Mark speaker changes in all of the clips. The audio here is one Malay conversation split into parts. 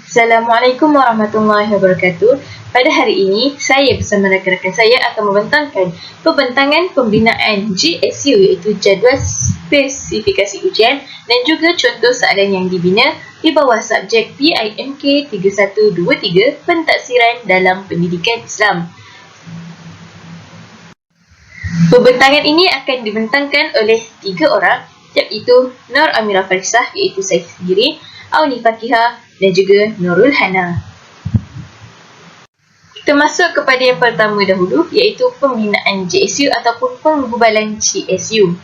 Speaker 1: Assalamualaikum warahmatullahi wabarakatuh. Pada hari ini, saya bersama rakan-rakan saya akan membentangkan pembentangan pembinaan GSU iaitu Jadual Spesifikasi Ujian dan juga contoh soalan yang dibina di bawah subjek PIMK 3123 Pentaksiran dalam Pendidikan Islam. Pembentangan ini akan dibentangkan oleh 3 orang, iaitu Nur Amirah Farisah iaitu saya sendiri, Auni Fakihah dan juga Nurul Hana. Kita masuk kepada yang pertama dahulu, iaitu pembinaan GSU ataupun penggubalan GSU.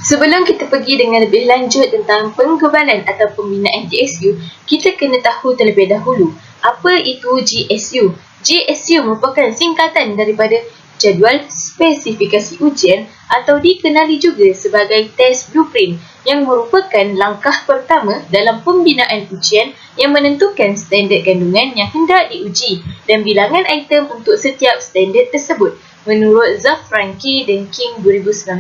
Speaker 1: Sebelum kita pergi dengan lebih lanjut tentang penggubalan atau pembinaan GSU, kita kena tahu terlebih dahulu apa itu GSU. GSU merupakan singkatan daripada Jadual Spesifikasi Ujian atau dikenali juga sebagai Test Blueprint yang merupakan langkah pertama dalam pembinaan ujian yang menentukan standard kandungan yang hendak diuji dan bilangan item untuk setiap standard tersebut menurut Zafranki dan King 2019.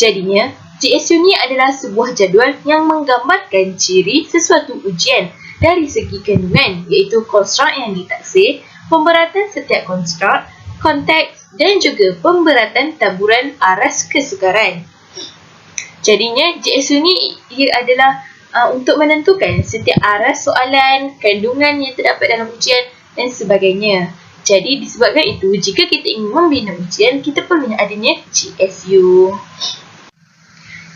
Speaker 1: Jadinya, GSU ni adalah sebuah jadual yang menggambarkan ciri sesuatu ujian dari segi kandungan, iaitu konstruk yang ditaksir, pemberatan setiap konstruk, konteks dan juga pemberatan taburan aras kesukaran. Jadinya GSU ni ia adalah untuk menentukan setiap aras soalan, kandungan yang terdapat dalam ujian dan sebagainya. Jadi disebabkan itu, jika kita ingin membina ujian, kita perlu adanya GSU.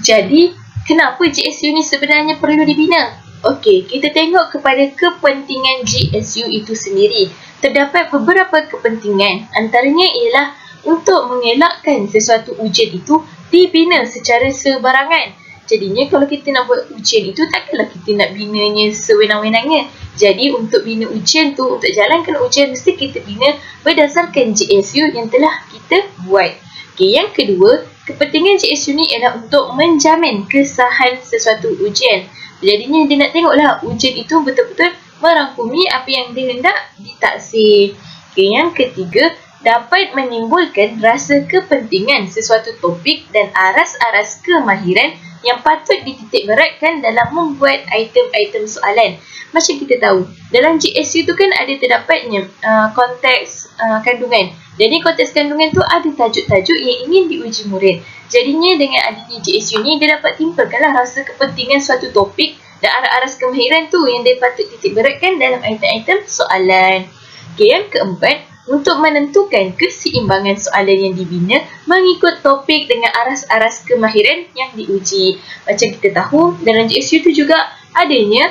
Speaker 1: Jadi, kenapa GSU ni sebenarnya perlu dibina? Okey, kita tengok kepada kepentingan GSU itu sendiri. Terdapat beberapa kepentingan, antaranya ialah untuk mengelakkan sesuatu ujian itu dibina secara sebarangan. Jadinya kalau kita nak buat ujian itu, takkanlah kita nak binanya sewenang-wenangnya. Jadi untuk bina ujian tu, untuk jalankan ujian, mesti kita bina berdasarkan GSU yang telah kita buat. Okey, yang kedua, kepentingan GSU ni ialah untuk menjamin kesahan sesuatu ujian. Jadinya dia nak tengoklah ujian itu betul-betul merangkumi apa yang dia hendak ditaksir. Okay, yang ketiga, dapat menimbulkan rasa kepentingan sesuatu topik dan aras-aras kemahiran yang patut dititik beratkan dalam membuat item-item soalan. Macam kita tahu, dalam GSU tu kan ada terdapatnya konteks kandungan. Jadi konteks kandungan tu ada tajuk-tajuk yang ingin diuji murid. Jadinya dengan adanya GSU ni, dia dapat timbulkanlah rasa kepentingan suatu topik dan aras-aras kemahiran tu yang dia patut titik beratkan dalam item-item soalan. Okay, yang keempat, untuk menentukan keseimbangan soalan yang dibina mengikut topik dengan aras-aras kemahiran yang diuji. Macam kita tahu, dalam GSU tu juga adanya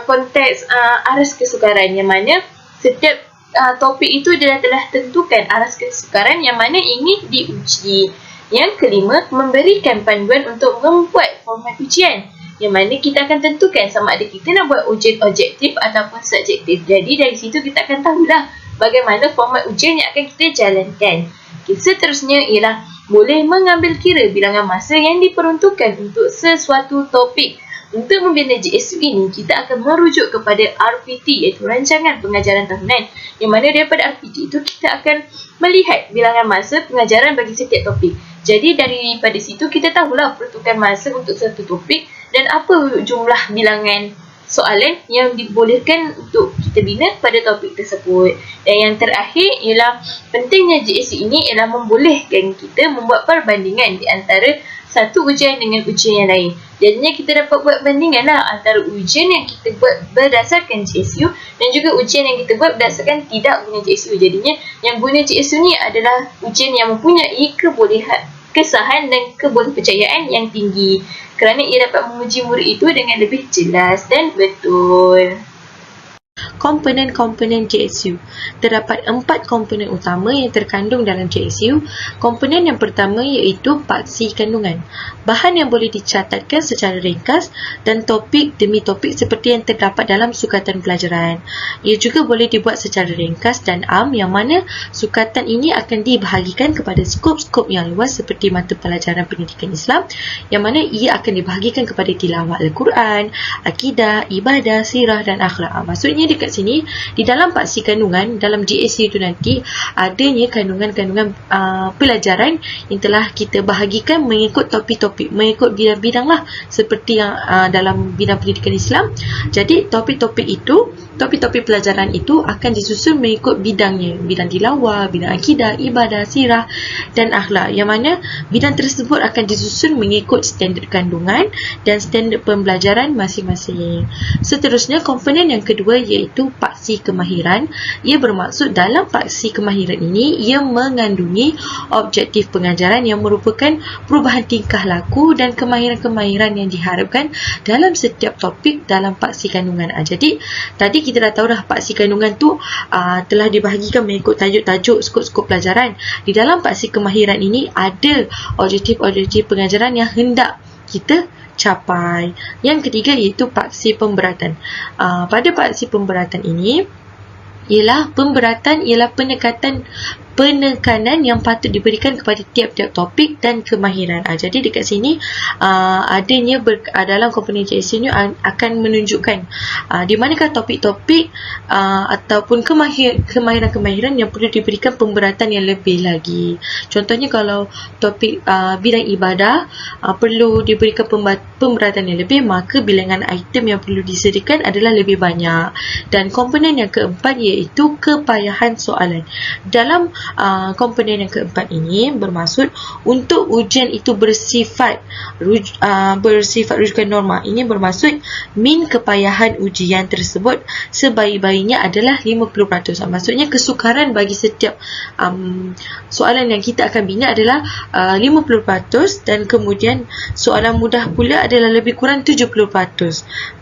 Speaker 1: konteks aras kesukaran yang mana setiap topik itu dia telah tentukan aras kesukaran yang mana ingin diuji. Yang kelima, memberikan panduan untuk membuat format ujian, yang mana kita akan tentukan sama ada kita nak buat ujian objektif ataupun subjektif. Jadi dari situ kita akan tahulah bagaimana format ujian yang akan kita jalankan. Seterusnya ialah boleh mengambil kira bilangan masa yang diperuntukkan untuk sesuatu topik. Untuk membina GSU ini, kita akan merujuk kepada RPT iaitu Rancangan Pengajaran Tahunan, yang mana daripada RPT itu kita akan melihat bilangan masa pengajaran bagi setiap topik. Jadi daripada situ kita tahulah peruntukan masa untuk satu topik dan apa jumlah bilangan soalan yang dibolehkan untuk kita bina pada topik tersebut. Dan yang terakhir ialah pentingnya GSU ini ialah membolehkan kita membuat perbandingan di antara satu ujian dengan ujian yang lain. Jadinya kita dapat buat bandingan lah antara ujian yang kita buat berdasarkan GSU dan juga ujian yang kita buat berdasarkan tidak guna GSU. Jadinya yang guna GSU ni adalah ujian yang mempunyai kesahan dan kepercayaan yang tinggi, kerana ia dapat menguji murid itu dengan lebih jelas dan betul.
Speaker 2: Komponen-komponen GSU. Terdapat 4 komponen utama yang terkandung dalam GSU. Komponen yang pertama iaitu paksi kandungan. Bahan yang boleh dicatatkan secara ringkas dan topik demi topik seperti yang terdapat dalam sukatan pelajaran. Ia juga boleh dibuat secara ringkas dan am, yang mana sukatan ini akan dibahagikan kepada skop-skop yang luas seperti mata pelajaran pendidikan Islam, yang mana ia akan dibahagikan kepada tilawah Al-Quran, akidah, ibadah, sirah dan akhlak. Maksudnya dekat sini, di dalam paksi kandungan dalam GSU itu nanti adanya kandungan-kandungan pelajaran yang telah kita bahagikan mengikut topik-topik, mengikut bidang-bidang lah, seperti yang dalam bidang pendidikan Islam. Jadi topik-topik pelajaran itu akan disusun mengikut bidangnya, bidang tilawah, bidang akidah, ibadah, sirah dan akhlak, yang mana bidang tersebut akan disusun mengikut standard kandungan dan standard pembelajaran masing-masing. Seterusnya, komponen yang kedua iaitu paksi kemahiran. Ia bermaksud dalam paksi kemahiran ini ia mengandungi objektif pengajaran yang merupakan perubahan tingkah laku dan kemahiran-kemahiran yang diharapkan dalam setiap topik dalam paksi kandungan. Jadi tadi kita dah tahu dah paksi kandungan tu telah dibahagikan mengikut tajuk-tajuk skop-skop pelajaran. Di dalam paksi kemahiran ini ada objektif-objektif pengajaran yang hendak kita capai. Yang ketiga iaitu paksi pemberatan. Pada paksi pemberatan ini ialah penekanan yang patut diberikan kepada tiap-tiap topik dan kemahiran. Jadi dekat sini adanya dalam komponen GSU ini akan menunjukkan di manakah topik-topik ataupun kemahiran-kemahiran yang perlu diberikan pemberatan yang lebih lagi. Contohnya kalau topik bidang ibadah perlu diberikan pemberatan yang lebih, maka bilangan item yang perlu disediakan adalah lebih banyak. Dan komponen yang keempat iaitu kepayahan soalan. Dalam komponen yang keempat ini bermaksud untuk ujian itu bersifat rujukan norma. Ini bermaksud min kepayahan ujian tersebut sebaik-baiknya adalah 50%. Maksudnya kesukaran bagi setiap soalan yang kita akan bina adalah 50%, dan kemudian soalan mudah pula adalah lebih kurang 70%.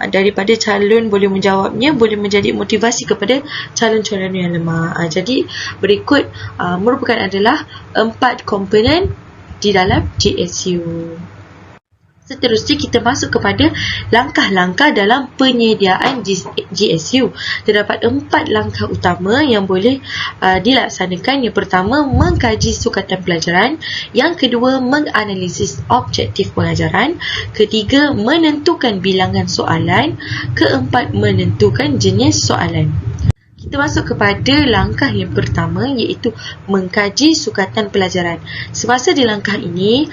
Speaker 2: Daripada calon boleh menjawabnya boleh menjadi motivasi kepada calon-calon yang lemah. Jadi berikut merupakan adalah 4 komponen di dalam GSU. Seterusnya kita masuk kepada langkah-langkah dalam penyediaan GSU. Terdapat 4 langkah utama yang boleh dilaksanakan. Yang pertama, mengkaji sukatan pelajaran. Yang kedua, menganalisis objektif pengajaran. Ketiga, menentukan bilangan soalan. Keempat, menentukan jenis soalan. Kita masuk kepada langkah yang pertama iaitu mengkaji sukatan pelajaran. Semasa di langkah ini,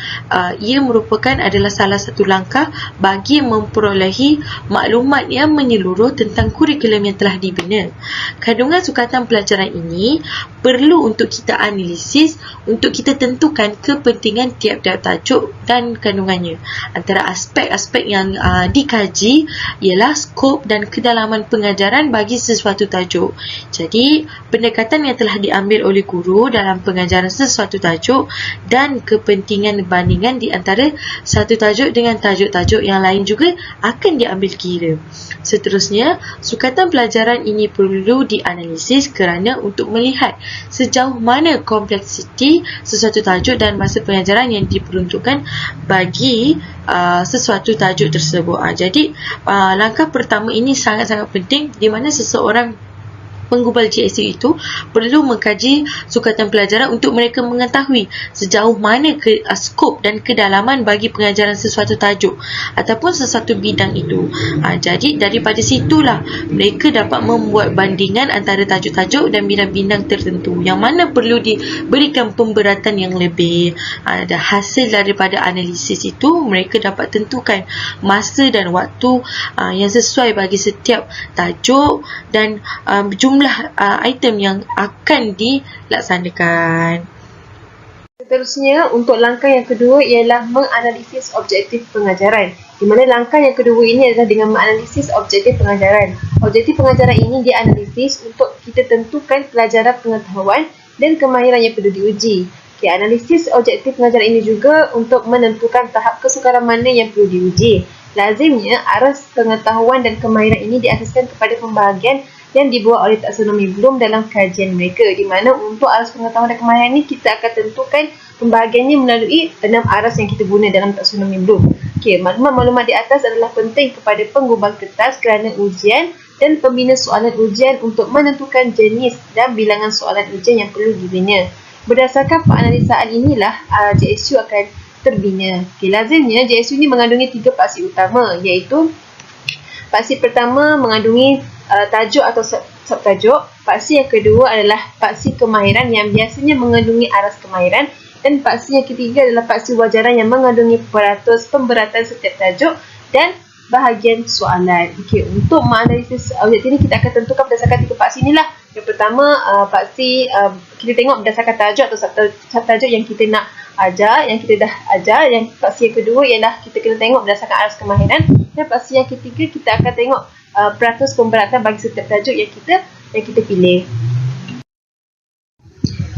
Speaker 2: ia merupakan adalah salah satu langkah bagi memperolehi maklumat yang menyeluruh tentang kurikulum yang telah dibina. Kandungan sukatan pelajaran ini perlu untuk kita analisis, untuk kita tentukan kepentingan tiap-tiap tajuk dan kandungannya. Antara aspek-aspek yang dikaji ialah skop dan kedalaman pengajaran bagi sesuatu tajuk. Jadi, pendekatan yang telah diambil oleh guru dalam pengajaran sesuatu tajuk dan kepentingan bandingan di antara satu tajuk dengan tajuk-tajuk yang lain juga akan diambil kira. Seterusnya, sukatan pelajaran ini perlu dianalisis kerana untuk melihat sejauh mana kompleksiti sesuatu tajuk dan masa pengajaran yang diperuntukkan bagi sesuatu tajuk tersebut. Jadi, langkah pertama ini sangat-sangat penting, di mana seseorang penggubal GSU itu perlu mengkaji sukatan pelajaran untuk mereka mengetahui sejauh mana skop dan kedalaman bagi pengajaran sesuatu tajuk ataupun sesuatu bidang itu. Jadi daripada situlah mereka dapat membuat bandingan antara tajuk-tajuk dan bidang-bidang tertentu yang mana perlu diberikan pemberatan yang lebih. Hasil daripada analisis itu mereka dapat tentukan masa dan waktu yang sesuai bagi setiap tajuk dan jumlah item yang akan dilaksanakan.
Speaker 3: Seterusnya, untuk langkah yang kedua ialah menganalisis objektif pengajaran. Di mana langkah yang kedua ini adalah dengan menganalisis objektif pengajaran. Objektif pengajaran ini dianalisis untuk kita tentukan pelajaran pengetahuan dan kemahiran yang perlu diuji. Analisis objektif pengajaran ini juga untuk menentukan tahap kesukaran mana yang perlu diuji. Lazimnya, aras pengetahuan dan kemahiran ini diasaskan kepada pembahagian yang dibuat oleh taksonomi Bloom dalam kajian mereka, di mana untuk aras pengetahuan dan kemahiran ini kita akan tentukan pembahagiannya melalui 6 aras yang kita guna dalam taksonomi Bloom. Maklumat-maklumat di atas adalah penting kepada penggubal kertas kerana ujian dan pembina soalan ujian untuk menentukan jenis dan bilangan soalan ujian yang perlu dibina. Berdasarkan penganalisaan inilah GSU akan terbina. Lazimnya GSU ini mengandungi 3 paksi utama, iaitu paksi pertama mengandungi tajuk atau subtajuk. Paksi yang kedua adalah paksi kemahiran yang biasanya mengandungi aras kemahiran, dan paksi yang ketiga adalah paksi wajaran yang mengandungi peratus pemberatan setiap tajuk dan bahagian soalan. Okey, untuk menganalisis objektif ni kita akan tentukan berdasarkan 3 paksi inilah. Yang pertama, paksi kita tengok berdasarkan tajuk atau subtajuk yang kita nak ajar, yang kita dah ajar. Yang paksi yang kedua ialah kita kena tengok berdasarkan aras kemahiran, dan paksi yang ketiga kita akan tengok peratus pemberatan bagi setiap tajuk yang kita pilih.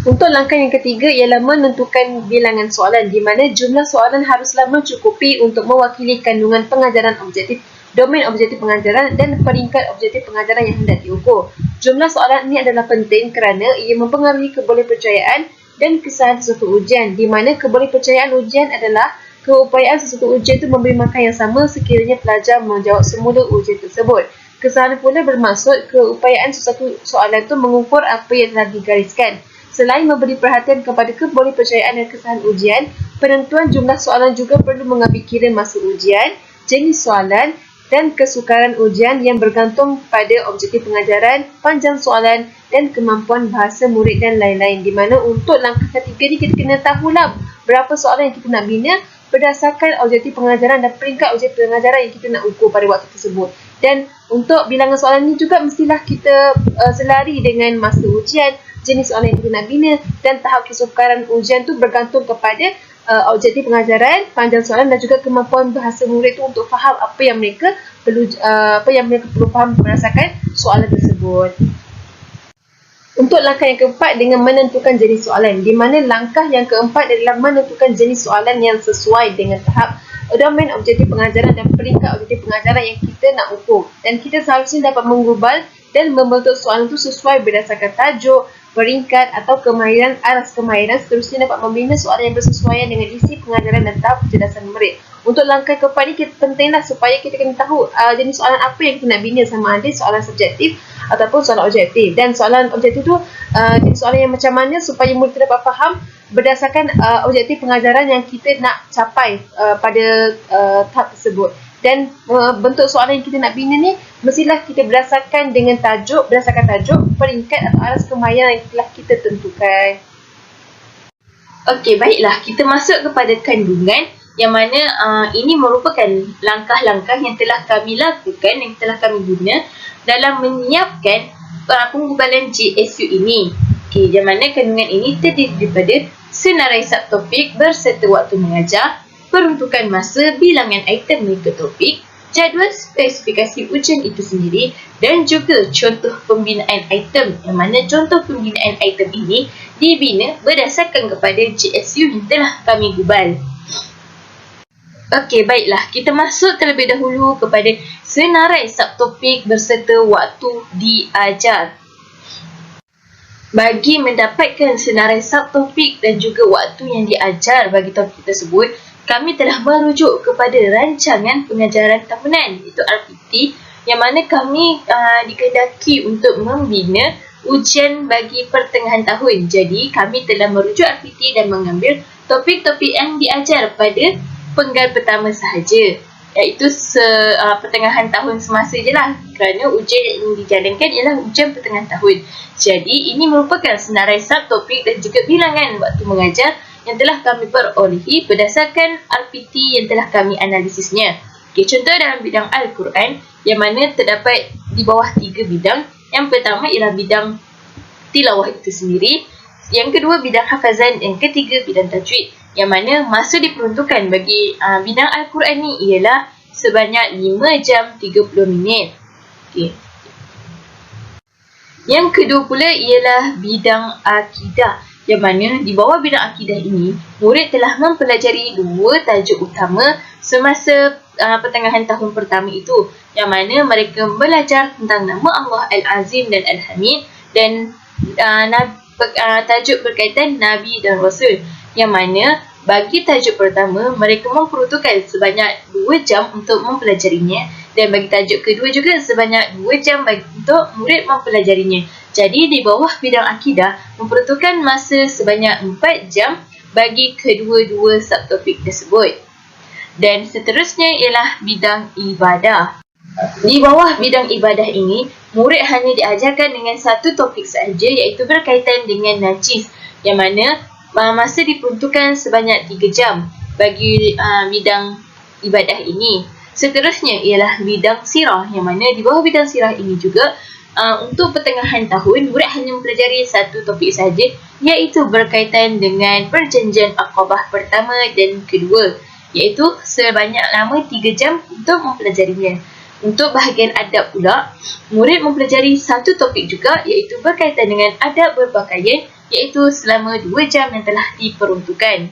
Speaker 3: Untuk langkah yang ketiga ialah menentukan bilangan soalan, di mana jumlah soalan haruslah mencukupi untuk mewakili kandungan pengajaran objektif, domain objektif pengajaran dan peringkat objektif pengajaran yang hendak diukur. Jumlah soalan ini adalah penting kerana ia mempengaruhi kebolehpercayaan dan kesahihan sesuatu ujian, di mana kebolehpercayaan ujian adalah keupayaan sesuatu ujian itu memberi markah yang sama sekiranya pelajar menjawab semula ujian tersebut. Kesahihan pula bermaksud keupayaan sesuatu soalan itu mengukur apa yang telah digariskan. Selain memberi perhatian kepada kebolehpercayaan dan kesahihan ujian, penentuan jumlah soalan juga perlu mengambil kira masa ujian, jenis soalan dan kesukaran ujian yang bergantung pada objektif pengajaran, panjang soalan dan kemampuan bahasa murid dan lain-lain. Di mana untuk langkah ketiga ni kita kena tahulah berapa soalan yang kita nak bina berdasarkan objektif pengajaran dan peringkat objektif pengajaran yang kita nak ukur pada waktu tersebut. Dan untuk bilangan soalan ni juga mestilah kita selari dengan masa ujian, jenis soalan yang kita nak bina dan tahap kesukaran ujian tu bergantung kepada objektif pengajaran, panjang soalan dan juga kemampuan bahasa murid tu untuk faham apa yang mereka perlu faham berdasarkan soalan tersebut. Untuk langkah yang keempat dengan menentukan jenis soalan, di mana langkah yang keempat adalah menentukan jenis soalan yang sesuai dengan tahap domain objektif pengajaran dan peringkat objektif pengajaran yang kita nak ukur. Dan kita seharusnya dapat menggubal dan membentuk soalan itu sesuai berdasarkan tajuk, peringkat atau kemahiran, aras kemahiran. Seterusnya dapat membina soalan yang bersesuaian dengan isi pengajaran dan tahap kecerdasan murid. Untuk langkah keempat ni kita pentinglah supaya kita kena tahu jenis soalan apa yang kita nak bina, sama ada soalan subjektif ataupun soalan objektif. Dan soalan objektif tu jenis soalan yang macam mana supaya murid dapat faham berdasarkan objektif pengajaran yang kita nak capai pada tahap tersebut. Dan bentuk soalan yang kita nak bina ni mestilah kita berdasarkan tajuk, peringkat atau aras kemahiran yang telah kita tentukan.
Speaker 1: Okey, baiklah, kita masuk kepada kandungan yang mana ini merupakan langkah-langkah yang telah kami lakukan, yang telah kami guna dalam menyiapkan penggubalan GSU ini. Okey, yang mana kandungan ini terdiri daripada senarai subtopik berserta waktu mengajar, peruntukan masa, bilangan item mengikut topik, jadual spesifikasi ujian itu sendiri dan juga contoh pembinaan item, yang mana contoh pembinaan item ini dibina berdasarkan kepada GSU yang telah kami gubal. Okey, baiklah, kita masuk terlebih dahulu kepada senarai subtopik berserta waktu diajar. Bagi mendapatkan senarai subtopik dan juga waktu yang diajar bagi topik tersebut, kami telah merujuk kepada rancangan pengajaran tahunan, iaitu RPT, yang mana kami dikehendaki untuk membina ujian bagi pertengahan tahun. Jadi, kami telah merujuk RPT dan mengambil topik-topik yang diajar pada penggal pertama sahaja, iaitu pertengahan tahun semasa je lah, kerana ujian yang dijalankan ialah ujian pertengahan tahun. Jadi, ini merupakan senarai subtopik dan juga bilangan waktu mengajar yang telah kami perolehi berdasarkan RPT yang telah kami analisisnya. Okay, contoh dalam bidang Al-Quran, yang mana terdapat di bawah 3 bidang. Yang pertama ialah bidang tilawah itu sendiri, yang kedua bidang hafazan, yang ketiga bidang tajwid, yang mana masa diperuntukkan bagi bidang Al-Quran ni ialah sebanyak 5 jam 30 minit. Okay. Yang kedua pula ialah bidang akidah, yang mana di bawah bidang akidah ini, murid telah mempelajari 2 tajuk utama semasa pertengahan tahun pertama itu, yang mana mereka belajar tentang nama Allah Al-Azim dan Al-Hamid dan tajuk berkaitan Nabi dan Rasul, yang mana bagi tajuk pertama mereka memperuntukkan sebanyak 2 jam untuk mempelajarinya, dan bagi tajuk kedua juga sebanyak 2 jam untuk murid mempelajarinya. Jadi di bawah bidang akidah memperuntukkan masa sebanyak 4 jam bagi kedua-dua subtopik tersebut. Dan seterusnya ialah bidang ibadah. Di bawah bidang ibadah ini, murid hanya diajarkan dengan satu topik sahaja, iaitu berkaitan dengan najis, yang mana masa diperuntukkan sebanyak 3 jam bagi bidang ibadah ini. Seterusnya ialah bidang sirah, yang mana di bawah bidang sirah ini juga untuk pertengahan tahun, murid hanya mempelajari satu topik sahaja, iaitu berkaitan dengan perjanjian Aqabah pertama dan kedua, iaitu sebanyak lama 3 jam untuk mempelajarinya. Untuk bahagian adab pula, murid mempelajari satu topik juga, iaitu berkaitan dengan adab berpakaian, iaitu selama 2 jam yang telah diperuntukkan.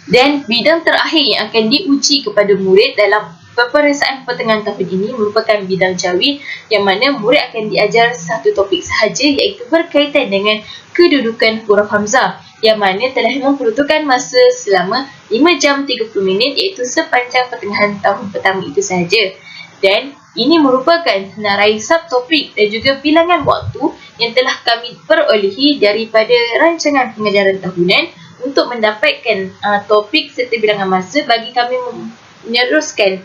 Speaker 1: Dan bidang terakhir yang akan diuji kepada murid dalam peperiksaan pertengahan tahun ini merupakan bidang jawi, yang mana murid akan diajar satu topik sahaja, iaitu berkaitan dengan kedudukan huruf Hamzah, yang mana telah memperuntukkan masa selama 5 jam 30 minit, iaitu sepanjang pertengahan tahun pertama itu sahaja. Dan ini merupakan senarai subtopik dan juga bilangan waktu yang telah kami perolehi daripada rancangan pengajaran tahunan untuk mendapatkan topik serta bilangan masa bagi kami meneruskan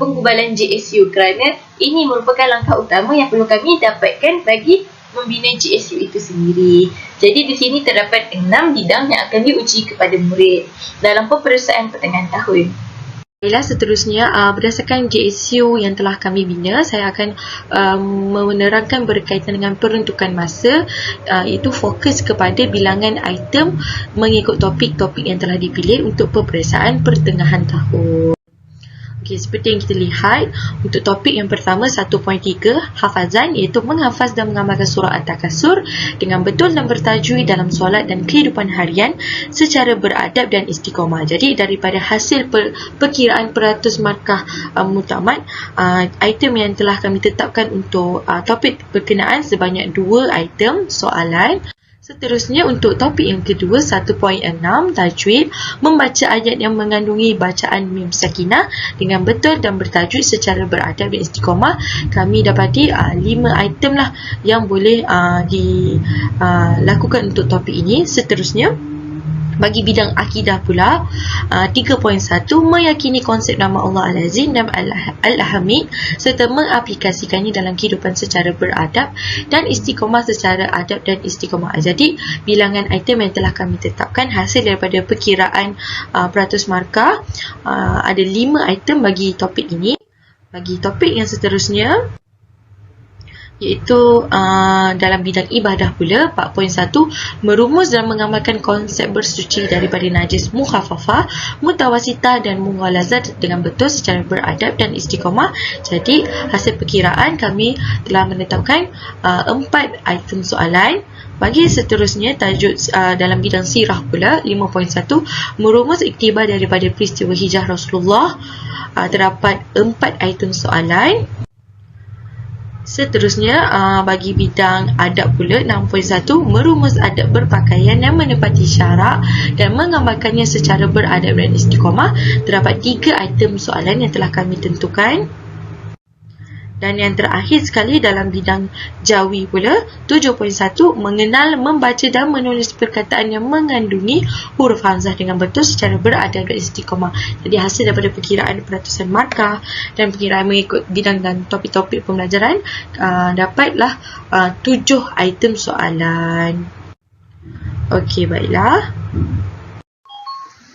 Speaker 1: penggubalan JSU, kerana ini merupakan langkah utama yang perlu kami dapatkan bagi membina JSU itu sendiri. Jadi di sini terdapat 6 bidang yang akan diuji kepada murid dalam peperiksaan pertengahan tahun.
Speaker 2: Baiklah, seterusnya berdasarkan JSU yang telah kami bina, saya akan menerangkan berkaitan dengan peruntukan masa, iaitu fokus kepada bilangan item mengikut topik-topik yang telah dipilih untuk peperiksaan pertengahan tahun. Okey, seperti yang kita lihat, untuk topik yang pertama 1.3 hafazan, iaitu menghafaz dan mengamalkan surah At-Takasur dengan betul dan bertajwid dalam solat dan kehidupan harian secara beradab dan istiqamah. Jadi daripada hasil perkiraan peratus markah muktamad, item yang telah kami tetapkan untuk topik berkenaan sebanyak 2 item soalan. Seterusnya untuk topik yang kedua 1.6 tajwid, membaca ayat yang mengandungi bacaan mim sakinah dengan betul dan bertajwid secara beradab dan istiqamah. Kami dapati 5 item lah yang boleh dilakukan untuk topik ini. Seterusnya bagi bidang akidah pula, 3.1 meyakini konsep nama Allah Al-Azim dan Al-Hamid serta mengaplikasikannya dalam kehidupan secara beradab dan istiqamah secara adab dan istiqamah. Jadi bilangan item yang telah kami tetapkan hasil daripada perkiraan peratus markah, ada 5 item bagi topik ini. Bagi topik yang seterusnya, iaitu dalam bidang ibadah pula, 4.1 merumus dan mengamalkan konsep bersuci daripada najis mukhafafah, mutawasitah dan mughalazah dengan betul secara beradab dan istiqamah. Jadi hasil perkiraan kami telah menetapkan 4 item soalan. Bagi seterusnya tajuk dalam bidang sirah pula, 5.1 merumus iktibar daripada peristiwa hijrah Rasulullah, terdapat 4 item soalan. Seterusnya bagi bidang adab pula, 6.1 merumus adab berpakaian yang menepati syarak dan mengamalkannya secara beradab dan istiqamah. Terdapat 3 item soalan yang telah kami tentukan. Dan yang terakhir sekali dalam bidang jawi pula, 7.1 mengenal, membaca dan menulis perkataan yang mengandungi huruf hamzah dengan betul secara beradab dan istiqamah. Jadi hasil daripada perkiraan peratusan markah dan perkiraan mengikut bidang dan topik-topik pembelajaran, dapatlah 7 item soalan. Okey, baiklah.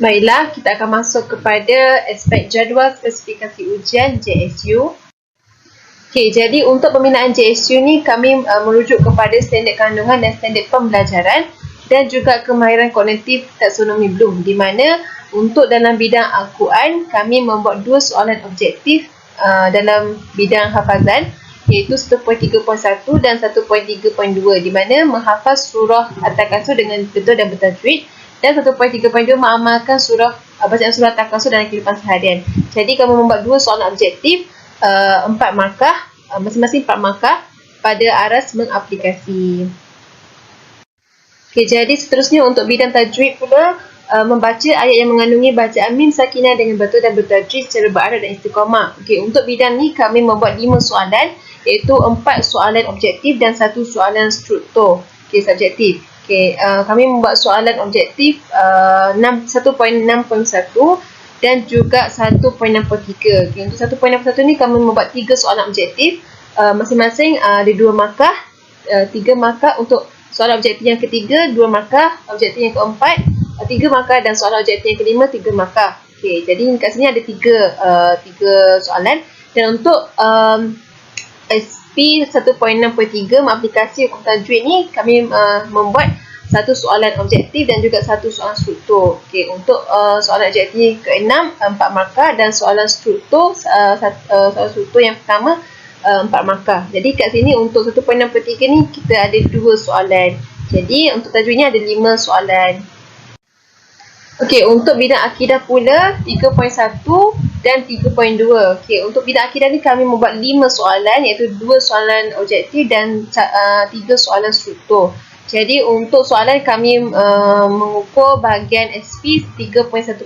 Speaker 3: Baiklah, kita akan masuk kepada aspek jadual spesifikasi ujian JSU. Okey, jadi untuk pembinaan JSU ni kami merujuk kepada standard kandungan dan standard pembelajaran dan juga kemahiran kognitif taksonomi Bloom, di mana untuk dalam bidang Al-Quran kami membuat 2 soalan objektif dalam bidang hafazan, iaitu 1.3.1 dan 1.3.2, di mana menghafaz surah At-Takasur dengan betul dan bertajwid, dan 1.3.2 mengamalkan bacaan surah At-Takasur dalam kehidupan seharian. Jadi kami membuat 2 soalan objektif, 4 markah, masing-masing 4 markah pada aras mengaplikasi. Okey, jadi seterusnya untuk bidang tajwid pula, membaca ayat yang mengandungi bacaan mim sakinah dengan betul dan bertajwid secara beradab dan istiqamah. Okey, untuk bidang ni kami membuat 5 soalan, iaitu 4 soalan objektif dan 1 soalan struktur. Okey, subjektif. Okey, kami membuat soalan objektif 1.6.1 dan juga 1.63. Okay, untuk 1.61 ni kami membuat 3 soalan objektif. Masing-masing ada 2 markah, 3 markah untuk soalan objektif yang ketiga, 2 markah, objektif yang keempat, 3 markah, dan soalan objektif yang kelima 3 markah. Okay, jadi kat sini ada 3 soalan. Dan untuk SP 1.63 aplikasi hukum tajwid ni kami membuat 1 soalan objektif dan juga 1 soalan struktur. Okey, untuk soalan objektif ke-6 4 markah dan soalan struktur soalan struktur yang pertama 4 markah. Jadi kat sini untuk 1.63 ni kita ada 2 soalan. Jadi untuk tajwid ni ada 5 soalan. Okey, untuk bidang akidah pula 3.1 dan 3.2. Okey, untuk bidang akidah ni kami membuat 5 soalan, iaitu 2 soalan objektif dan 3 soalan struktur. Jadi untuk soalan kami mengukur bahagian SP 3.1.2,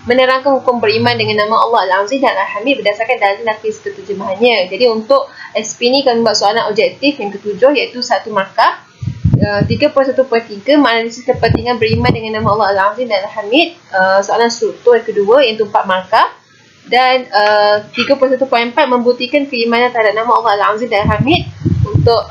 Speaker 3: menerangkan hukum beriman dengan nama Allah Al-Aziz dan Al-Hamid berdasarkan dalil naqis terjemahannya. Jadi untuk SP ni kami buat soalan objektif yang ketujuh, iaitu 1 markah. 3.1.3 menganalisis kepentingan beriman dengan nama Allah Al-Aziz dan Al-Hamid. Soalan struktur yang kedua, iaitu 4 markah. Dan 3.1.4 membuktikan keimanan terhadap nama Allah Al-Aziz dan Al-Hamid untuk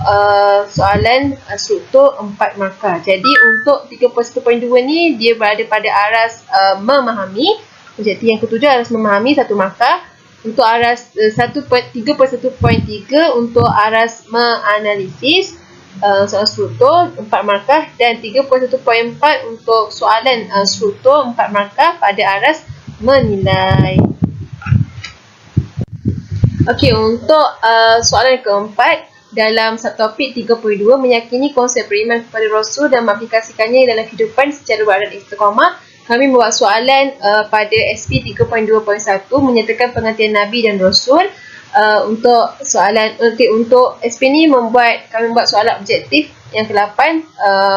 Speaker 3: soalan struktur 4 markah. Jadi untuk 3.1.2 ni dia berada pada aras memahami. Objektif yang ketujuh aras memahami 1 markah. Untuk aras 3.1.3 untuk aras menganalisis soalan struktur 4 markah, dan 3.1.4 untuk soalan struktur 4 markah pada aras menilai. Okey, untuk soalan keempat dalam subtopik 3.2 meyakini konsep beriman kepada Rasul dan mengaplikasikannya dalam kehidupan secara beradab istiqamah. Kami membuat soalan pada SP 3.2.1 menyatakan pengertian Nabi dan Rasul. Untuk soalan untuk SP ni kami membuat soalan objektif yang ke-8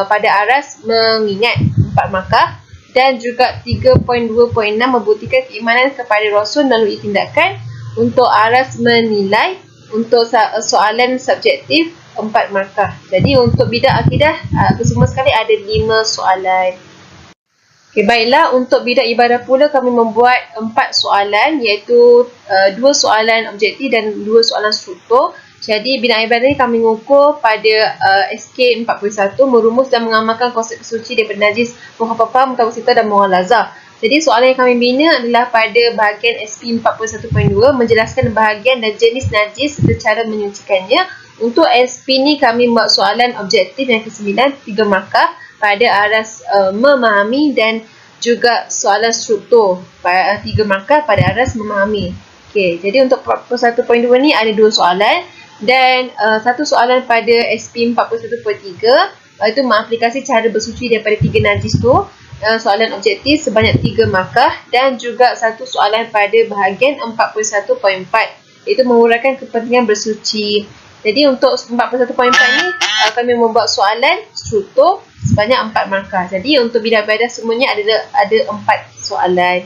Speaker 3: pada aras mengingat 4 markah, dan juga 3.2.6 membuktikan keimanan kepada Rasul melalui tindakan. Untuk aras menilai untuk soalan subjektif 4 markah. Jadi untuk bidang akidah kesemua sekali ada 5 soalan. Okay, baiklah, untuk bidang ibadah pula kami membuat 4 soalan, iaitu 2 soalan objektif dan 2 soalan struktur. Jadi bidang ibadah ni kami mengukur pada SK 41 merumus dan mengamalkan konsep suci daripada najis, mukhafafah, mutawasitah dan mughallazah. Jadi soalan yang kami bina adalah pada bahagian SP 41.2 menjelaskan bahagian dan jenis najis serta cara menyucikannya. Untuk SP ni kami buat soalan objektif yang ke-9 3 markah pada aras memahami, dan juga soalan struktur 3 markah pada aras memahami. Okey, jadi untuk 41.2 ni ada 2 soalan dan 1 soalan pada SP 41.3, iaitu mengaplikasi cara bersuci daripada 3 najis tu. Soalan objektif sebanyak 3 markah, dan juga 1 soalan pada bahagian 41.4, iaitu menguraikan kepentingan bersuci. Jadi untuk 41.4 ni kami membuat soalan struktur sebanyak 4 markah. Jadi untuk bidang ibadah semuanya ada 4 soalan.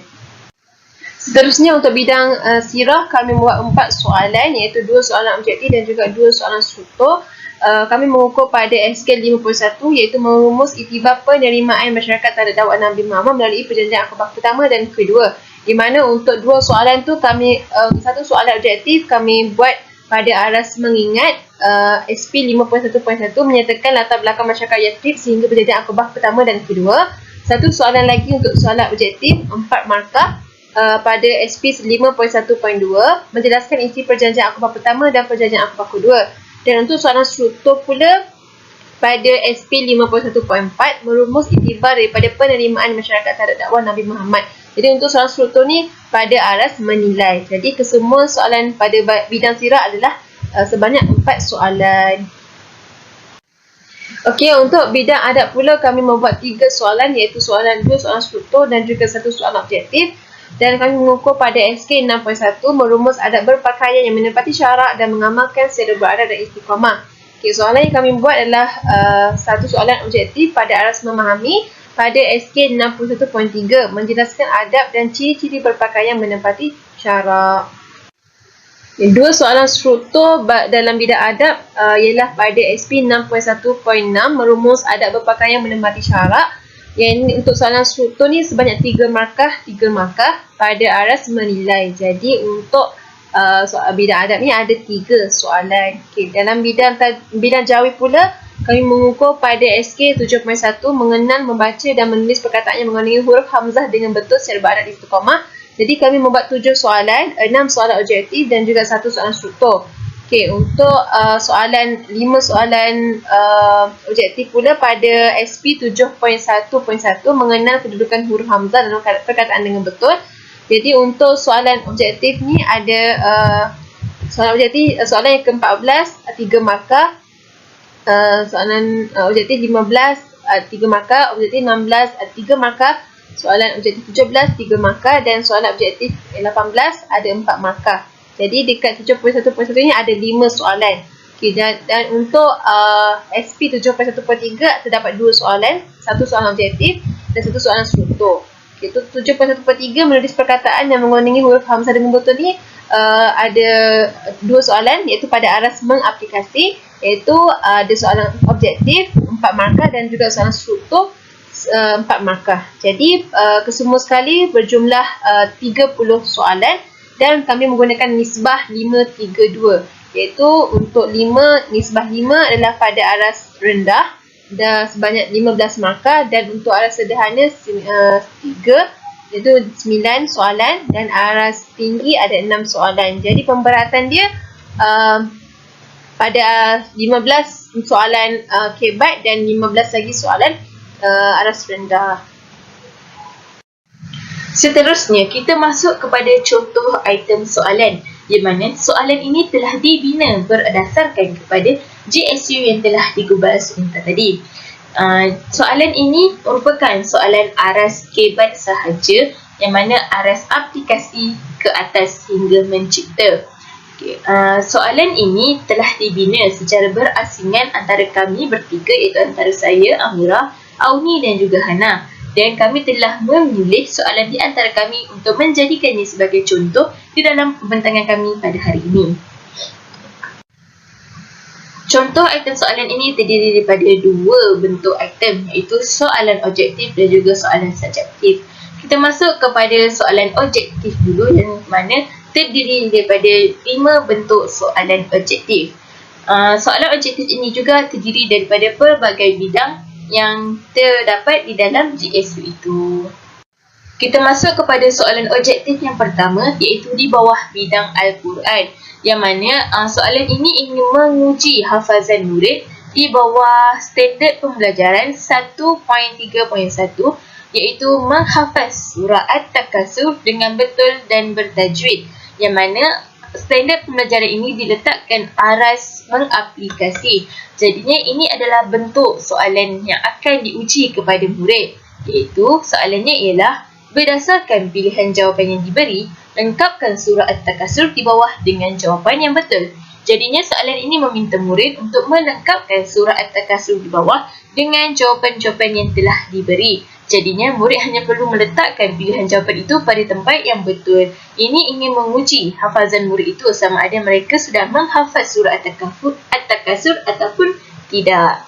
Speaker 3: Seterusnya untuk bidang sirah kami membuat 4 soalan, iaitu 2 soalan objektif dan juga 2 soalan struktur. Kami mengukur pada SK 51, iaitu merumus iktibar penerimaan masyarakat terhadap dakwah Nabi Muhammad melalui perjanjian akabah pertama dan kedua. Di mana untuk 2 soalan tu kami 1 soalan objektif kami buat pada aras mengingat SP 5.1.1 menyatakan latar belakang masyarakat Yathrib sehingga perjanjian akabah pertama dan kedua. 1 soalan lagi untuk soalan objektif 4 markah pada SP 5.1.2 menjelaskan isi perjanjian akabah pertama dan perjanjian akabah kedua. Dan untuk soalan struktur pula pada SP 5.1.4 merumus iktibar daripada penerimaan masyarakat terhadap dakwah Nabi Muhammad. Jadi untuk soalan struktur ni pada aras menilai. Jadi kesemua soalan pada bidang sirah adalah sebanyak 4 soalan. Okey, untuk bidang adab pula kami membuat 3 soalan, iaitu soalan 2 soalan struktur dan juga 1 soalan objektif. Dan kami mengukur pada SK 6.1 merumus adab berpakaian yang menepati syarak dan mengamalkan secara beradab dan istiqamah. Okay, soalan yang kami buat adalah 1 soalan objektif pada aras memahami pada SK 61.3 menjelaskan adab dan ciri-ciri berpakaian menepati syarak. 2 soalan struktur dalam bidang adab ialah pada SP 6.1.6 merumus adab berpakaian menepati syarak. Yang ini untuk soalan struktur ni sebanyak 3 markah pada aras menilai. Jadi untuk soal bidang adab ni ada 3 soalan. Okay, dalam bidang jawi pula, kami mengukur pada SK 7.1 mengenal, membaca dan menulis perkataan yang mengandungi huruf hamzah dengan betul secara barat istiqamah. Jadi kami membuat 7 soalan, 6 soalan objektif dan juga 1 soalan struktur. Okey, untuk 5 soalan objektif pula pada SP 7.1.1 mengenal kedudukan huruf hamzah dalam perkataan dengan betul. Jadi untuk soalan objektif ni ada soalan yang ke-14 3 markah, soalan objektif 15 3 markah, objektif 16 3 markah, soalan objektif 17 3 markah dan soalan objektif 18 ada 4 markah. Jadi dekat 7.1.1 ni ada 5 soalan. Okay, dan untuk SP 7.1.3 terdapat 2 soalan, 1 soalan objektif dan 1 soalan struktur. Okay, 7.1.3 menulis perkataan yang mengandungi huruf hamzah dengan betul ni ada 2 soalan, iaitu pada aras mengaplikasi, iaitu ada soalan objektif 4 markah dan juga soalan struktur 4 markah. Jadi kesemua sekali berjumlah 30 soalan dan kami menggunakan nisbah 5-3-2, iaitu untuk 5, nisbah 5 adalah pada aras rendah dan sebanyak 15 markah, dan untuk aras sederhana 3 iaitu 9 soalan dan aras tinggi ada 6 soalan. Jadi pemberatan dia pada 15 soalan kebat dan 15 lagi soalan aras rendah.
Speaker 1: Seterusnya, kita masuk kepada contoh item soalan, di mana soalan ini telah dibina berdasarkan kepada GSU yang telah dikubas sebentar tadi. Soalan ini merupakan soalan aras kebat sahaja, yang mana aras aplikasi ke atas hingga mencipta. Soalan ini telah dibina secara berasingan antara kami bertiga, iaitu antara saya, Amira, Auni dan juga Hana. Dan kami telah memilih soalan di antara kami untuk menjadikannya sebagai contoh di dalam pembentangan kami pada hari ini. Contoh item soalan ini terdiri daripada 2 bentuk item, iaitu soalan objektif dan juga soalan subjektif. Kita masuk kepada soalan objektif dulu, yang mana terdiri daripada 5 bentuk soalan objektif. Soalan objektif ini juga terdiri daripada pelbagai bidang yang terdapat di dalam GSU itu. Kita masuk kepada soalan objektif yang pertama, iaitu di bawah bidang Al-Quran, yang mana soalan ini ingin menguji hafazan murid di bawah standard pembelajaran 1.3.1, iaitu menghafaz surah At-Takasur dengan betul dan bertajwid, yang mana standard pembelajaran ini diletakkan aras mengaplikasi. Jadinya ini adalah bentuk soalan yang akan diuji kepada murid, iaitu soalannya ialah berdasarkan pilihan jawapan yang diberi, lengkapkan surah At-Takasur di bawah dengan jawapan yang betul. Jadinya soalan ini meminta murid untuk melengkapkan surah At-Takasur di bawah dengan jawapan-jawapan yang telah diberi. Jadinya murid hanya perlu meletakkan pilihan jawapan itu pada tempat yang betul. Ini ingin menguji hafazan murid itu sama ada mereka sudah menghafaz surah At-Takasur ataupun tidak.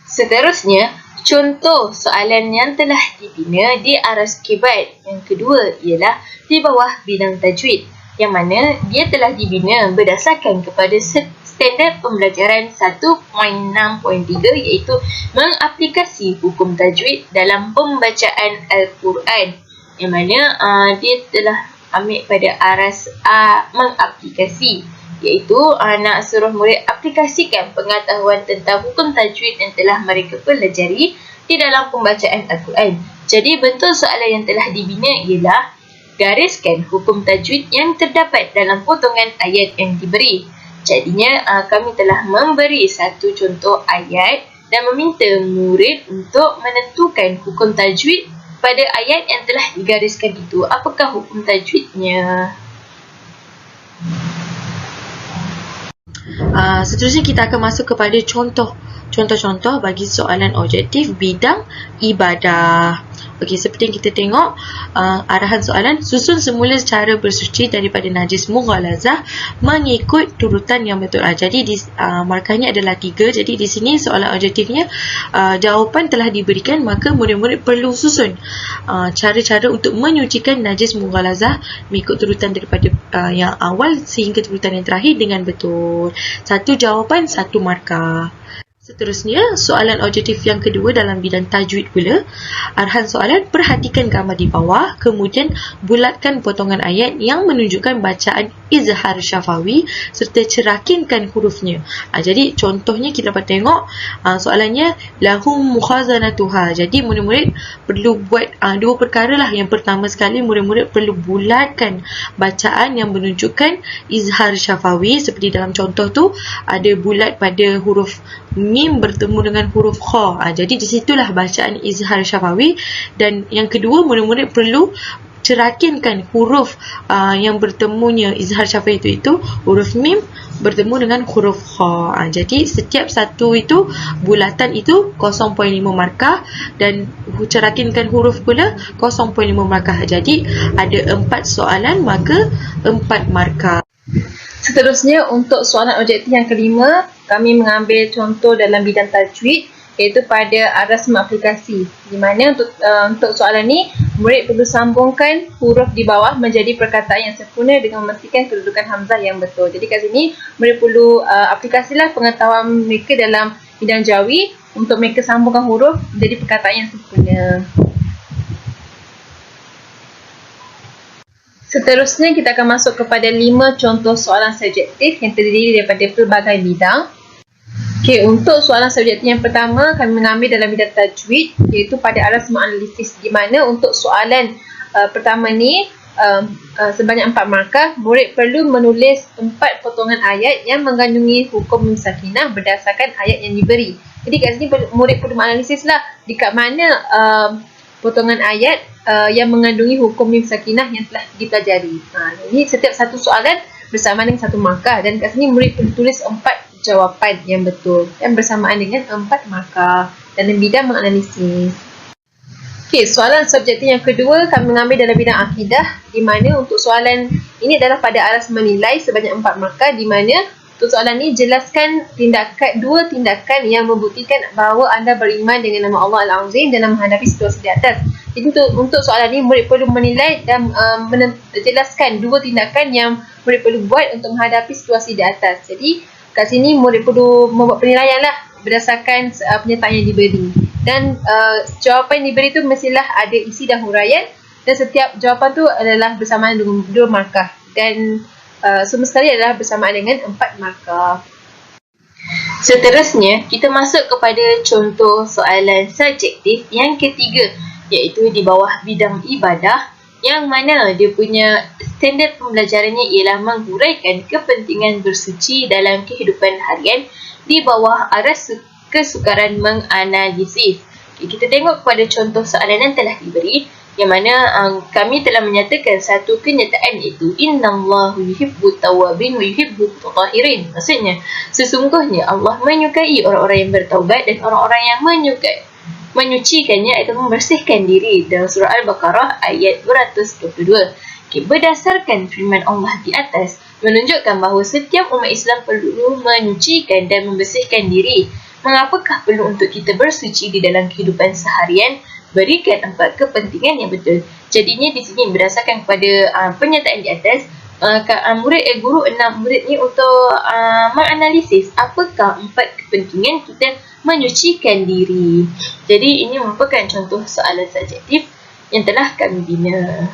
Speaker 1: Seterusnya, contoh soalan yang telah dibina di aras kibat yang kedua ialah di bawah bidang tajwid, yang mana dia telah dibina berdasarkan kepada standard pembelajaran 1.6.3, iaitu mengaplikasi hukum tajwid dalam pembacaan Al-Quran, yang mana dia telah ambil pada aras mengaplikasi, iaitu nak suruh murid aplikasikan pengetahuan tentang hukum tajwid yang telah mereka pelajari di dalam pembacaan Al-Quran. Jadi bentuk soalan yang telah dibina ialah gariskan hukum tajwid yang terdapat dalam potongan ayat yang diberi. Jadinya kami telah memberi satu contoh ayat dan meminta murid untuk menentukan hukum tajwid pada ayat yang telah digariskan itu. Apakah hukum tajwidnya?
Speaker 2: Seterusnya kita akan masuk kepada contoh contoh-contoh bagi soalan objektif bidang ibadah. Okey, seperti yang kita tengok arahan soalan, susun semula cara bersuci daripada najis mughalazah mengikut turutan yang betul. Jadi markahnya adalah 3. Jadi di sini soalan objektifnya jawapan telah diberikan, maka murid-murid perlu susun cara-cara untuk menyucikan najis mughalazah mengikut turutan daripada yang awal sehingga turutan yang terakhir dengan betul. 1 jawapan, 1 markah. Seterusnya, soalan objektif yang kedua dalam bidang tajwid pula. Arahan soalan, perhatikan gambar di bawah, kemudian bulatkan potongan ayat yang menunjukkan bacaan izhar syafawi serta cerakinkan hurufnya. Jadi contohnya kita dapat tengok soalannya lahum mukhazanatuha. Jadi murid-murid perlu buat 2 perkara lah. Yang pertama sekali, murid-murid perlu bulatkan bacaan yang menunjukkan izhar syafawi. Seperti dalam contoh tu ada bulat pada huruf mim bertemu dengan huruf kha. Jadi di situlah bacaan izhar syafawi. Dan yang kedua, murid-murid perlu cerakinkan huruf yang bertemunya izhar syafawi itu huruf mim bertemu dengan huruf kha. Jadi setiap satu itu bulatan itu 0.5 markah dan cerakinkan huruf pula 0.5 markah. Jadi ada 4 soalan maka 4 markah.
Speaker 3: Seterusnya, untuk soalan objektif yang kelima, kami mengambil contoh dalam bidang tajwid, iaitu pada arasm aplikasi. Di mana untuk soalan ni, murid perlu sambungkan huruf di bawah menjadi perkataan yang sempurna dengan memastikan kedudukan hamzah yang betul. Jadi kat sini, murid perlu aplikasilah pengetahuan mereka dalam bidang jawi untuk mereka sambungkan huruf menjadi perkataan yang sempurna. Seterusnya, kita akan masuk kepada 5 contoh soalan subjektif yang terdiri daripada pelbagai bidang. Okey, untuk soalan subjektif yang pertama, kami mengambil dalam bidang tajwid, iaitu pada arasm analisis, di mana untuk soalan pertama ni sebanyak 4 markah, murid perlu menulis 4 potongan ayat yang mengandungi hukum mim sakinah berdasarkan ayat yang diberi. Jadi kat sini murid perlu menganalisis lah dekat mana potongan ayat yang mengandungi hukum mim sakinah yang telah dipelajari. Ini setiap satu soalan bersama dengan 1 markah, dan kat sini murid perlu tulis 4 jawapan yang betul dan bersamaan dengan 4 markah dalam bidang menganalisis. Okey, soalan subjektif yang kedua kami mengambil dalam bidang akidah, di mana untuk soalan ini adalah pada aras menilai sebanyak 4 markah, di mana untuk soalan ini jelaskan 2 tindakan yang membuktikan bahawa anda beriman dengan nama Allah Al-Azim dan menghadapi situasi di atas. Jadi untuk soalan ini murid perlu menilai dan menjelaskan 2 tindakan yang murid perlu buat untuk menghadapi situasi di atas. Jadi kat sini murid perlu membuat penilaian lah berdasarkan penyertaan yang diberi. Dan jawapan yang diberi tu mestilah ada isi dan huraian, dan setiap jawapan tu adalah bersamaan dengan 2 markah. Dan semua sekali adalah bersamaan dengan 4 markah.
Speaker 1: Seterusnya, kita masuk kepada contoh soalan subjektif yang ketiga, iaitu di bawah bidang ibadah, yang mana dia punya standard pembelajarannya ialah menghuraikan kepentingan bersuci dalam kehidupan harian di bawah aras kesukaran menganalisis. Kita tengok kepada contoh soalan yang telah diberi, yang mana kami telah menyatakan satu kenyataan, iaitu innallahu yuhibbut tawwabin wa yuhibbut mutahhirin. Maksudnya, sesungguhnya Allah menyukai orang-orang yang bertaubat dan orang-orang yang menyucikannya atau membersihkan diri, dalam surah Al-Baqarah ayat 222. Berdasarkan firman Allah di atas menunjukkan bahawa setiap umat Islam perlu menyucikan dan membersihkan diri. Mengapakah perlu untuk kita bersuci di dalam kehidupan seharian? Berikan 4 kepentingan yang betul. Jadinya di sini berdasarkan kepada pernyataan di atas, guru 6 murid ni untuk menganalisis apakah 4 kepentingan kita menyucikan diri. Jadi ini merupakan contoh soalan subjektif yang telah kami bina.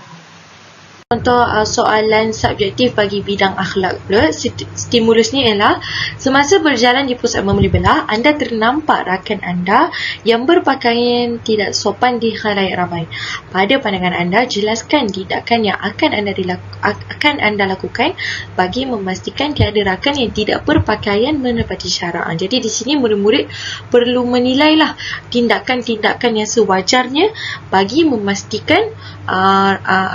Speaker 2: Contoh soalan subjektif bagi bidang akhlak pula, stimulusnya ialah semasa berjalan di pusat membeli belah, anda ternampak rakan anda yang berpakaian tidak sopan di khalayak ramai. Pada pandangan anda, jelaskan tindakan yang akan anda lakukan bagi memastikan tiada rakan yang tidak berpakaian menepati syarak. Jadi di sini murid-murid perlu menilailah tindakan-tindakan yang sewajarnya bagi memastikan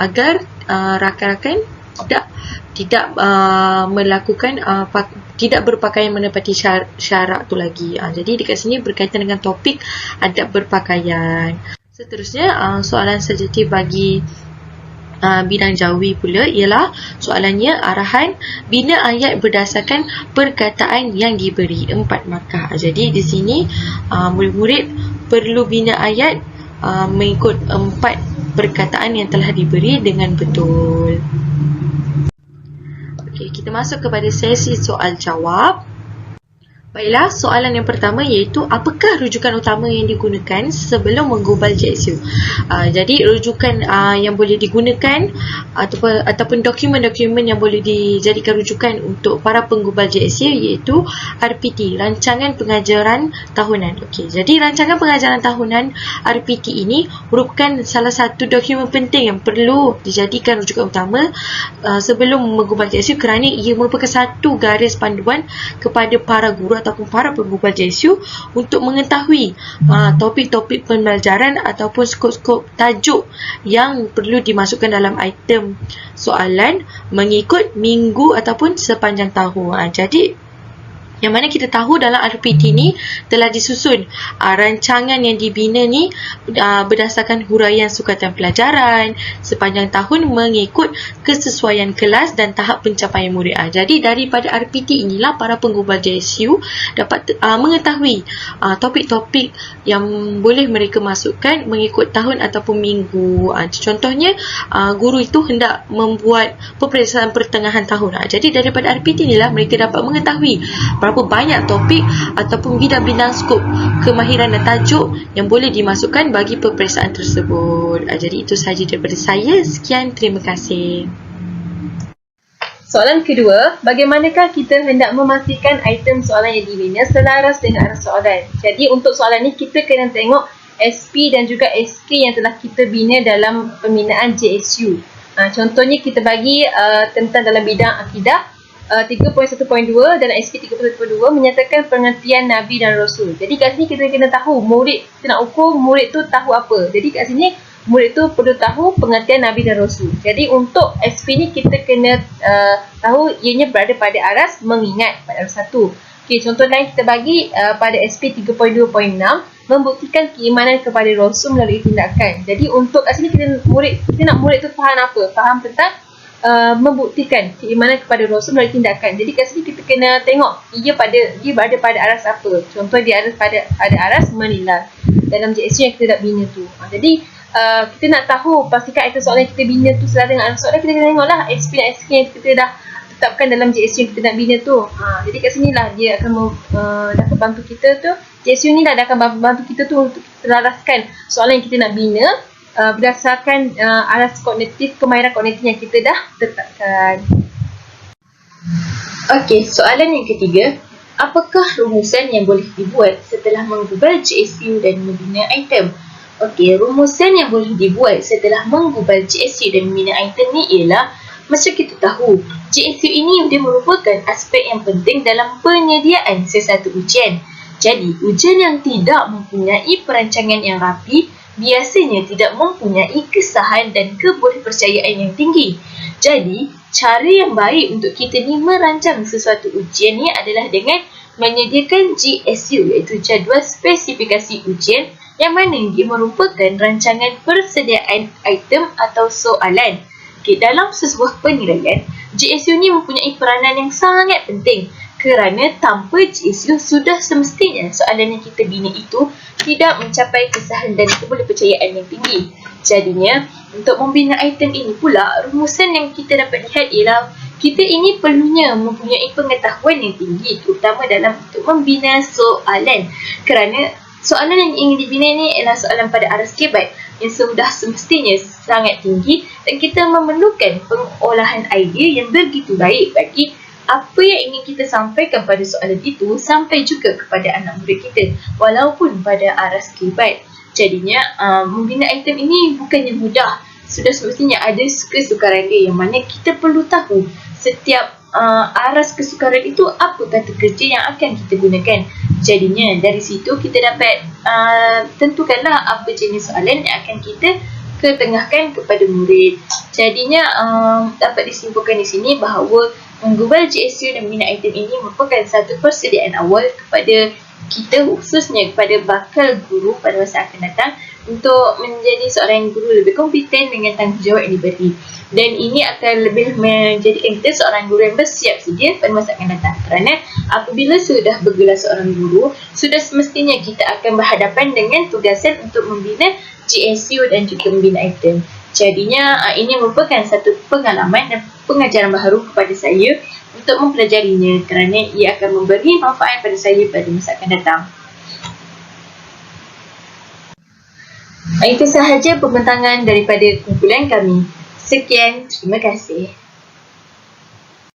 Speaker 2: agar rakan-rakan tidak melakukan tidak berpakaian menepati syarat tu lagi. Jadi dekat sini berkaitan dengan topik adab berpakaian. Seterusnya, soalan sajatif bagi bidang jawi pula ialah soalannya arahan bina ayat berdasarkan perkataan yang diberi 4 markah. Jadi di sini murid-murid perlu bina ayat mengikut 4 perkataan yang telah diberi dengan betul. Okey, kita masuk kepada sesi soal jawab. Baiklah, soalan yang pertama iaitu apakah rujukan utama yang digunakan sebelum menggubal JSU? Jadi rujukan yang boleh digunakan ataupun dokumen-dokumen yang boleh dijadikan rujukan untuk para penggubal JSU iaitu RPT, Rancangan Pengajaran Tahunan. Okey, jadi Rancangan Pengajaran Tahunan RPT ini merupakan salah satu dokumen penting yang perlu dijadikan rujukan utama sebelum menggubal JSU kerana ia merupakan satu garis panduan kepada para guru ataupun para penggubal JSU untuk mengetahui topik-topik pembelajaran ataupun skop-skop tajuk yang perlu dimasukkan dalam item soalan mengikut minggu ataupun sepanjang tahun. Jadi yang mana kita tahu dalam RPT ni telah disusun rancangan yang dibina ni berdasarkan huraian sukatan pelajaran sepanjang tahun mengikut kesesuaian kelas dan tahap pencapaian murid. Jadi daripada RPT inilah para penggubal JSU dapat mengetahui topik-topik yang boleh mereka masukkan mengikut tahun ataupun minggu. Contohnya guru itu hendak membuat peperiksaan pertengahan tahun. Jadi daripada RPT inilah mereka dapat mengetahui berapa banyak topik ataupun bidang-bidang skop kemahiran dan tajuk yang boleh dimasukkan bagi peperiksaan tersebut. Jadi itu sahaja daripada saya. Sekian, terima kasih.
Speaker 3: Soalan kedua, bagaimanakah kita hendak memastikan item soalan yang dibina selaras dengan arah soalan? Jadi untuk soalan ni kita kena tengok SP dan juga SK yang telah kita bina dalam pembinaan JSU. Contohnya kita bagi tentang dalam bidang akidah 3.1.2 dalam SP 3.1.2 menyatakan pengertian Nabi dan Rasul. Jadi kat sini kita kena tahu murid, kita nak ukur murid tu tahu apa. Jadi kat sini murid tu perlu tahu pengertian Nabi dan Rasul. Jadi untuk SP ni kita kena tahu ianya berada pada aras mengingat pada aras 1. Okey, contoh lain kita bagi pada SP 3.2.6 membuktikan keimanan kepada Rasul melalui tindakan. Jadi untuk kat sini kita nak murid tu faham apa? Faham tentang membuktikan keimanan kepada Rasul melalui tindakan. Jadi kat sini kita kena tengok dia berada pada aras apa. Contoh dia ada pada aras menilai dalam JSU yang kita nak bina tu. Jadi kita nak tahu pastikan item soalan yang kita bina tu selaras dengan aras soalan, kita kena tengoklah SP dan SK yang kita dah tetapkan dalam JSU yang kita nak bina tu. Jadi kat sini lah dia akan dapat bantu kita tu. JSU ni dah akan bantu kita tu untuk selaraskan soalan yang kita nak bina berdasarkan aras kognitif, kemahiran kognitif yang kita dah tetapkan.
Speaker 1: Okey, soalan yang ketiga, apakah rumusan yang boleh dibuat setelah menggubal JSU dan membina item? Okey, rumusan yang boleh dibuat setelah menggubal JSU dan membina item ni ialah macam kita tahu, JSU ini dia merupakan aspek yang penting dalam penyediaan sesuatu ujian. Jadi, ujian yang tidak mempunyai perancangan yang rapi biasanya tidak mempunyai kesahan dan kebolehpercayaan yang tinggi. Jadi, cara yang baik untuk kita ni merancang sesuatu ujian ni adalah dengan menyediakan JSU iaitu jadual spesifikasi ujian yang mana dia merupakan rancangan persediaan item atau soalan. Okay, dalam sebuah penilaian, JSU ni mempunyai peranan yang sangat penting kerana tanpa JSU sudah semestinya soalan yang kita bina itu tidak mencapai kesahan dan kebolehpercayaan yang tinggi. Jadinya, untuk membina item ini pula, rumusan yang kita dapat lihat ialah kita ini perlunya mempunyai pengetahuan yang tinggi terutama dalam untuk membina soalan. Kerana soalan yang ingin dibina ini ialah soalan pada aras kebat yang sudah semestinya sangat tinggi dan kita memerlukan pengolahan idea yang begitu baik bagi apa yang ingin kita sampaikan pada soalan itu sampai juga kepada anak murid kita walaupun pada aras kebat. Jadinya membina item ini bukannya mudah. Sudah semestinya ada kesukaran dia yang mana kita perlu tahu setiap aras kesukaran itu apa kata kerja yang akan kita gunakan. Jadinya dari situ kita dapat tentukanlah apa jenis soalan yang akan kita ketengahkan kepada murid. Jadinya dapat disimpulkan di sini bahawa Menggubal GSU dan membina item ini merupakan satu persediaan awal kepada kita, khususnya kepada bakal guru pada masa akan datang, untuk menjadi seorang guru lebih kompeten dengan tanggungjawab yang diberi. Dan ini akan lebih menjadikan kita seorang guru yang bersiap sedia pada masa akan datang. Kerana apabila sudah bergelar seorang guru, sudah semestinya kita akan berhadapan dengan tugasan untuk membina GSU dan juga membina item. Jadinya ini merupakan satu pengalaman dan pengajaran baharu kepada saya untuk mempelajarinya, kerana ia akan memberi manfaat pada saya pada masa akan datang. Itu sahaja pembentangan daripada kumpulan kami. Sekian, terima kasih.